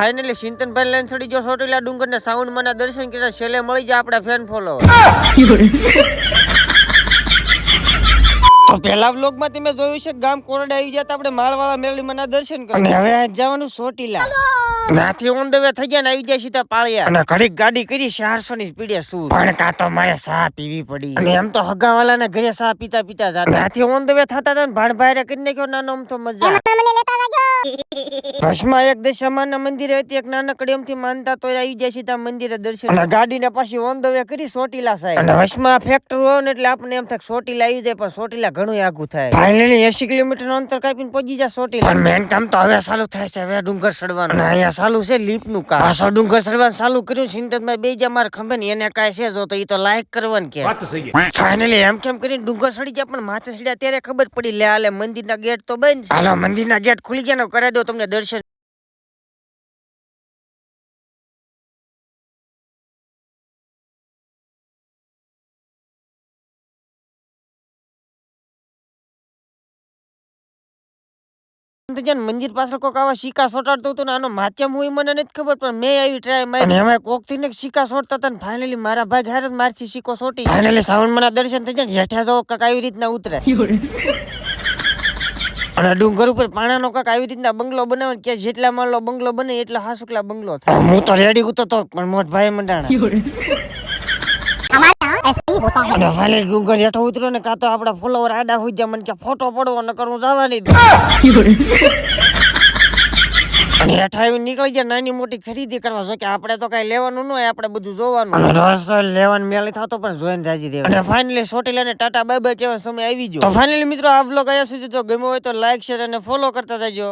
Finally સિંતનભાઈ line છોડી જો ચોટીલા ડુંગર ને સાઉન્ડ માં દર્શન કર્યા છેલ્લે મળી જાય આપડા ફેન ફોલો તો પેલા વ્લોગ માં તમે જોયું છે ગામ કોરડા આવી જતા આપણે માળવાળા મેળવી માં દર્શન કરવા અને હવે જવાનું ચોટીલા નાથી ઓન ધ વે થઈ ગયા ને આવી જાય સીધા પાળિયા અને ઘડીક ગાડી કરી 400 ની સ્પીડે શું પણ કા તો મારે ચા પીવી પડી અને એમ તો હગાવાલા ને ઘરે ચા પીતા પીતા જાતા નાથી ઓન ધ વે થતા હતા ને ભાડ ભાઈરે કરી નાખ્યો નાનો આમ તો મજા ભસ્મા એક દશામાના મંદિરે હતી એક નાનકડી એમથી માનતા તો આવી જાય સીધા મંદિરે દર્શન અને ગાડીને પાછી ઓન ધ વે કરી ચોટીલા સાહેબ અને ભસ્મા ફેક્ટરી હોય ને એટલે આપણે એમ થાય ચોટીલા આવી જાય પણ ચોટીલા ઘણું આઘું થાય ફાઇનલી 80 કિલોમીટર નું અંતર કાપીને પહોંચી જાય ચોટીલા પણ મેન કામ તો હવે ચાલુ થાય છે હવે ડુંગર ચડવાનું અને અહીંયા ચાલુ છે લીપ નું કામ પાછો ડુંગર ચડવાનું ચાલુ કર્યું સિંતનભાઈ બે જા માર ખંભે ને એને કાય છે જો તો ઈ તો લાઈક કરવાનું કે ફાઇનલી એમ કેમ કરીને ડુંગર ચડી જાય પણ માથે ચડ્યા ત્યારે ખબર પડી લે હાલે મંદિરના ગેટ તો બંધ છે હાલો મંદિરના ગેટ ખુલી ગયા ને કરાવી દો તમને દર્શન મંદિર પાછળ કોક આવા સિક્કા સોટાડતો હતો ને આનો માધ્યમ હોય મને નથી ખબર પણ મેં આવી ટ્રાય મારી એમાં કોક થી ને સિક્કા સોટતા હતા ને ફાઇનલી મારા ભાઈ હારે મારથી સિક્કો સોટી ફાઇનલી સાવન મના દર્શન થઈ જાય હેઠા જાવ કાક આવી રીતના ઉતરે અને ડુંગર ઉપર પાણાનો કાક આવી રીતના બંગલો બનાવે કે જેટલા માળનો બંગલો બને એટલા હાસુકલા બંગલો થાય હું તો રેડી ઉતરતો પણ મોટ ભાઈ મંડાણા અને ફાઇનલી ડુંગર હેઠો ઉતર્યો ને કાં તો આપડા ફોલોવર આડા હોય જાય મને કે ફોટો પડવો ન કરું જવા નહીં દે અને હેઠા આવી નીકળી જાય નાની મોટી ખરીદી કરવા જો કે આપણે તો કઈ લેવાનું ન હોય આપણે બધું જોવાનું અને રસ લેવાનું મેળી થતો પણ જોઈને રાજી રહેવાનું અને ફાઇનલી ચોટીલા ને ટાટા બાય બાય કહેવાનો સમય આવી ગયો તો ફાઇનલી મિત્રો આ વ્લોગ આયા સુધી જો ગમ્યો હોય તો લાઈક શેર અને ફોલો કરતા જાજો.